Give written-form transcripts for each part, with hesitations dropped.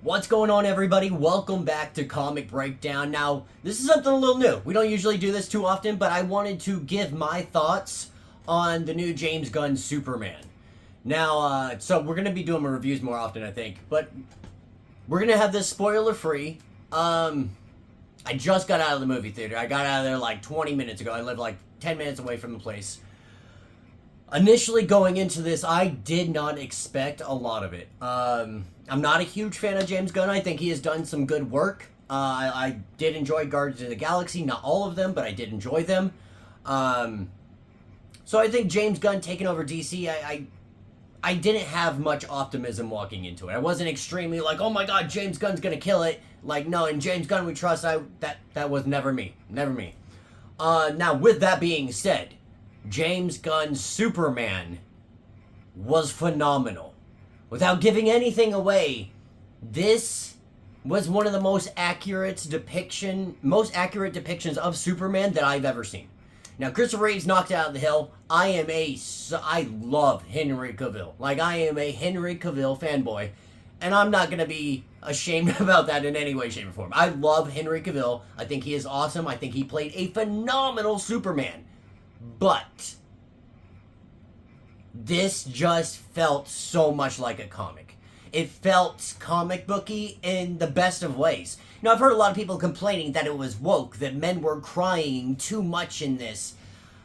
What's going on, everybody? Welcome back to Comic Breakdown. Now, this is something a little new. We don't usually do this too often, but I wanted to give my thoughts on the new James Gunn Superman. Now, so we're going to be doing my reviews more often, I think, but we're going to have this spoiler-free. I just got out of the movie theater. I got out of there like 20 minutes ago. I live like 10 minutes away from the place. Initially going into this, I did not expect a lot of it. I'm not a huge fan of James Gunn. I think he has done some good work. I did enjoy Guardians of the Galaxy. Not all of them, but I did enjoy them. So I think James Gunn taking over DC, I didn't have much optimism walking into it. I wasn't extremely like, oh my god, James Gunn's gonna kill it. Like, no, in James Gunn we trust. That was never me. Never me. Now, with that being said, James Gunn's Superman was phenomenal. Without giving anything away, this was one of the most accurate depictions of Superman that I've ever seen. Now, Christopher Reeve's knocked it out of the hill. I love Henry Cavill. Like, I am a Henry Cavill fanboy, and I'm not gonna be ashamed about that in any way, shape, or form. I love Henry Cavill. I think he is awesome. I think he played a phenomenal Superman. But this just felt so much like a comic. It felt comic booky in the best of ways. Now, I've heard a lot of people complaining that it was woke, that men were crying too much in this.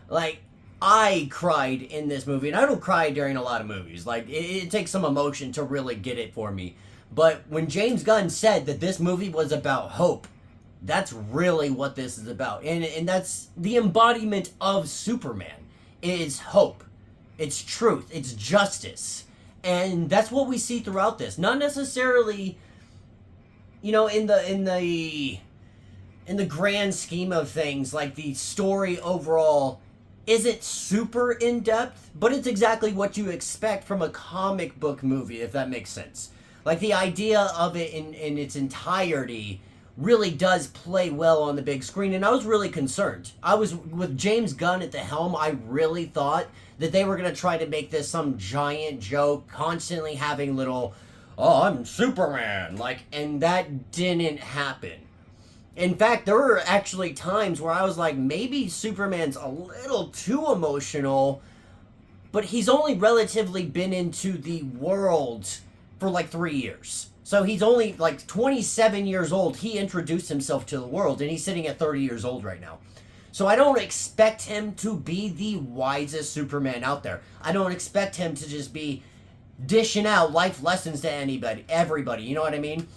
Like, I cried in this movie, and I don't cry during a lot of movies. Like, it takes some emotion to really get it for me. But when James Gunn said that this movie was about hope, that's really what this is about. And that's the embodiment of Superman. It is hope. It's truth. It's justice. And that's what we see throughout this. Not necessarily, you know, in the grand scheme of things, like the story overall isn't super in-depth, but it's exactly what you expect from a comic book movie, if that makes sense. Like, the idea of it in its entirety really does play well on the big screen, and I was really concerned. With James Gunn at the helm, I really thought that they were going to try to make this some giant joke, constantly having little, oh, I'm Superman, like, and that didn't happen. In fact, there were actually times where I was like, maybe Superman's a little too emotional, but he's only relatively been into the world for like 3 years. So he's only like 27 years old. He introduced himself to the world, and he's sitting at 30 years old right now. So I don't expect him to be the wisest Superman out there. I don't expect him to just be dishing out life lessons to everybody, you know what I mean?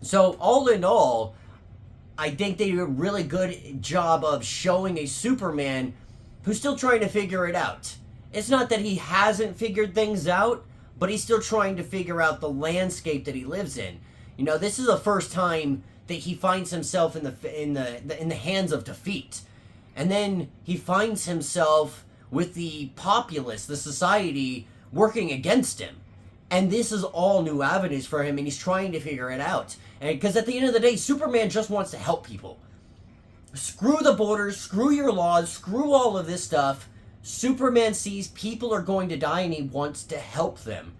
So all in all, I think they did a really good job of showing a Superman who's still trying to figure it out. It's not that he hasn't figured things out, but he's still trying to figure out the landscape that he lives in. You know, this is the first time that he finds himself in the hands of defeat. And then he finds himself with the populace, the society, working against him. And this is all new avenues for him, and he's trying to figure it out. And because at the end of the day, Superman just wants to help people. Screw the borders, screw your laws, screw all of this stuff. Superman sees people are going to die, and he wants to help them.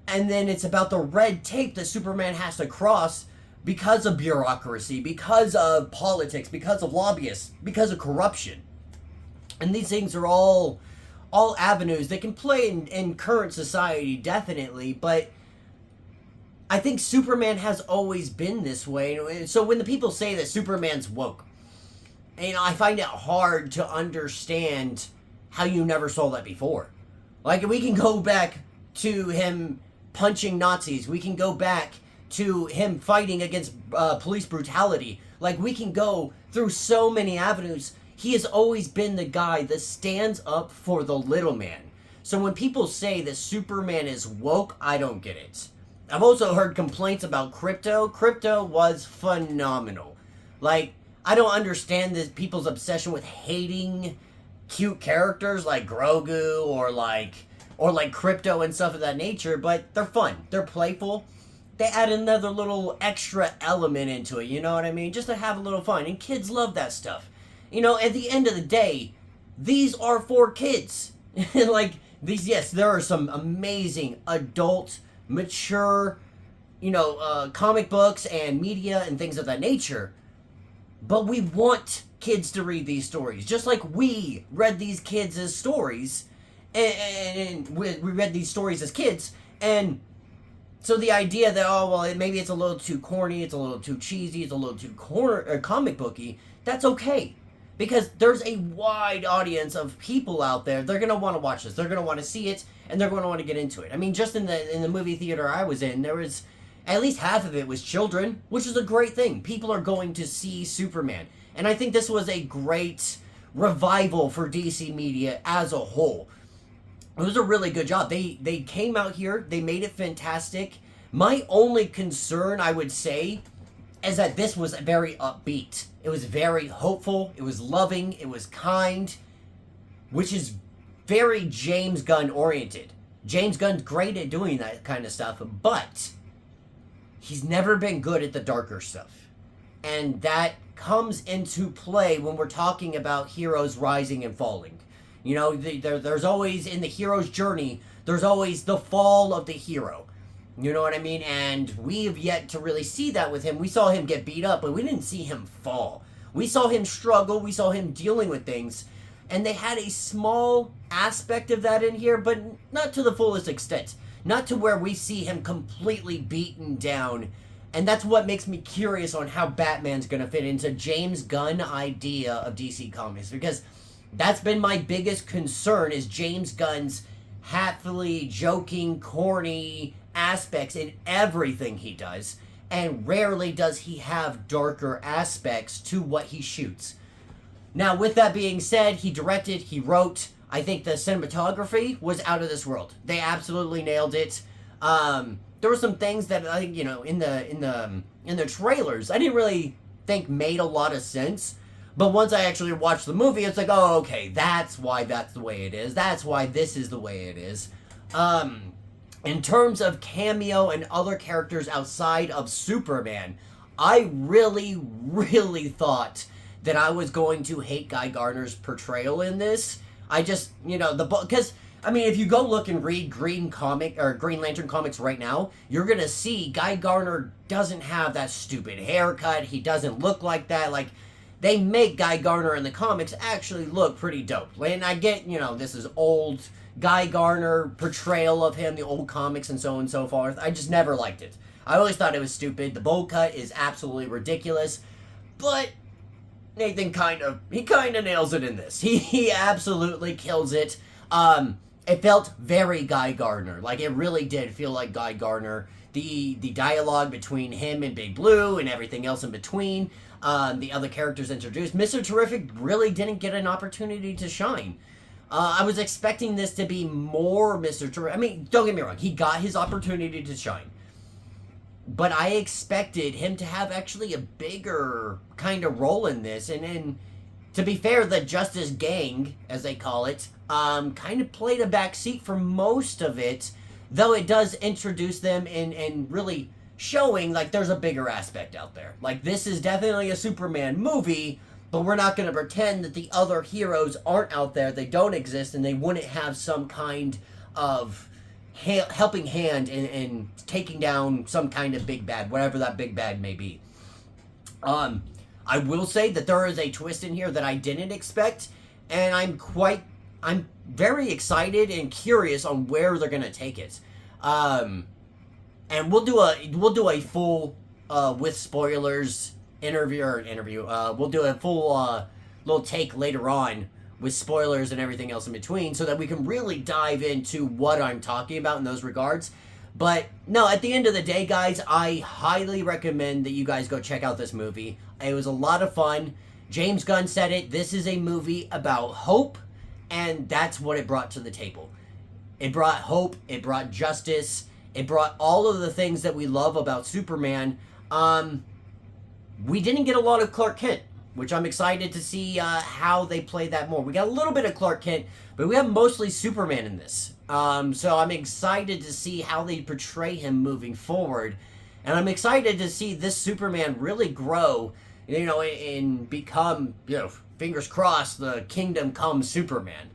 And then it's about the red tape that Superman has to cross because of bureaucracy, because of politics, because of lobbyists, because of corruption. And these things are all avenues that can play in current society, definitely, but I think Superman has always been this way. So when the people say that Superman's woke, you know, I find it hard to understand how you never saw that before. Like, we can go back to him punching Nazis. We can go back to him fighting against police brutality. Like, we can go through so many avenues. He has always been the guy that stands up for the little man. So when people say that Superman is woke, I don't get it. I've also heard complaints about Crypto. Crypto was phenomenal. Like, I don't understand this people's obsession with hating cute characters like Grogu or like Crypto and stuff of that nature, but they're fun. They're playful. They add another little extra element into it, you know what I mean? Just to have a little fun. And kids love that stuff. You know, at the end of the day, these are for kids. Like, these, yes, there are some amazing adult, mature, comic books and media and things of that nature. But we want kids to read these stories, just like we read these kids as stories, and we read these stories as kids, and so the idea that, oh, well, maybe it's a little too corny, it's a little too cheesy, it's a little too comic booky, that's okay. Because there's a wide audience of people out there. They're going to want to watch this. They're going to want to see it, and they're going to want to get into it. I mean, just in the movie theater I was in, there was at least half of it was children, which is a great thing. People are going to see Superman. And I think this was a great revival for DC media as a whole. It was a really good job. They came out here. They made it fantastic. My only concern, I would say, is that this was very upbeat. It was very hopeful. It was loving. It was kind, which is very James Gunn oriented. James Gunn's great at doing that kind of stuff, but he's never been good at the darker stuff. And that comes into play when we're talking about heroes rising and falling. You know, there's always, in the hero's journey, there's always the fall of the hero. You know what I mean? And we've yet to really see that with him. We saw him get beat up, but we didn't see him fall. We saw him struggle. We saw him dealing with things. And they had a small aspect of that in here, but not to the fullest extent. Not to where we see him completely beaten down. And that's what makes me curious on how Batman's going to fit into James Gunn idea of DC Comics. Because that's been my biggest concern, is James Gunn's happily joking, corny aspects in everything he does, and rarely does he have darker aspects to what he shoots. Now, with that being said, he directed, he wrote. I think the cinematography was out of this world. They absolutely nailed it. There were some things that I think, in the trailers, I didn't really think made a lot of sense. But once I actually watched the movie, it's like, oh, okay, that's why that's the way it is. That's why this is the way it is. In terms of Cameo and other characters outside of Superman, I really, really thought that I was going to hate Guy Gardner's portrayal in this. I just, because, I mean, if you go look and read Green Lantern comics right now, you're going to see Guy Gardner doesn't have that stupid haircut. He doesn't look like that. Like, they make Guy Gardner in the comics actually look pretty dope. And I get, this is old Guy Gardner portrayal of him, the old comics and so on and so forth. I just never liked it. I always thought it was stupid. The bowl cut is absolutely ridiculous. But Nathan kind of nails it in this. He absolutely kills it. It felt very Guy Gardner. Like, it really did feel like Guy Gardner. The dialogue between him and Big Blue and everything else in between. The other characters introduced. Mr. Terrific really didn't get an opportunity to shine. I was expecting this to be more Mr. Terrific. I mean, don't get me wrong. He got his opportunity to shine. But I expected him to have actually a bigger kind of role in this. And to be fair, the Justice Gang, as they call it, kind of played a back seat for most of it. Though it does introduce them and really showing, like, there's a bigger aspect out there. Like, this is definitely a Superman movie, but we're not going to pretend that the other heroes aren't out there, they don't exist, and they wouldn't have some kind of helping hand in taking down some kind of big bad, whatever that big bad may be. I will say that there is a twist in here that I didn't expect, and I'm very excited and curious on where they're going to take it. And we'll do a full with spoilers interview. We'll do a full little take later on with spoilers and everything else in between, so that we can really dive into what I'm talking about in those regards. But no, at the end of the day, guys, I highly recommend that you guys go check out this movie. It was a lot of fun. James Gunn said it. This is a movie about hope, and that's what it brought to the table. It brought hope. It brought justice. It brought all of the things that we love about Superman. We didn't get a lot of Clark Kent, which I'm excited to see how they play that more. We got a little bit of Clark Kent, but we have mostly Superman in this. So I'm excited to see how they portray him moving forward. And I'm excited to see this Superman really grow, and become, fingers crossed, the Kingdom Come Superman.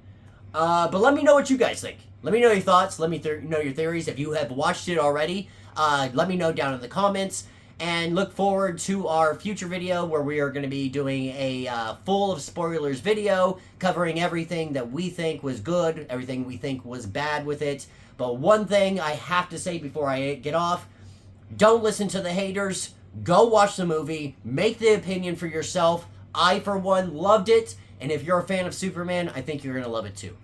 But let me know what you guys think. Let me know your thoughts. Let me know your theories. If you have watched it already, let me know down in the comments. And look forward to our future video where we are going to be doing a full of spoilers video covering everything that we think was good, everything we think was bad with it. But one thing I have to say before I get off, don't listen to the haters. Go watch the movie. Make the opinion for yourself. I, for one, loved it. And if you're a fan of Superman, I think you're going to love it too.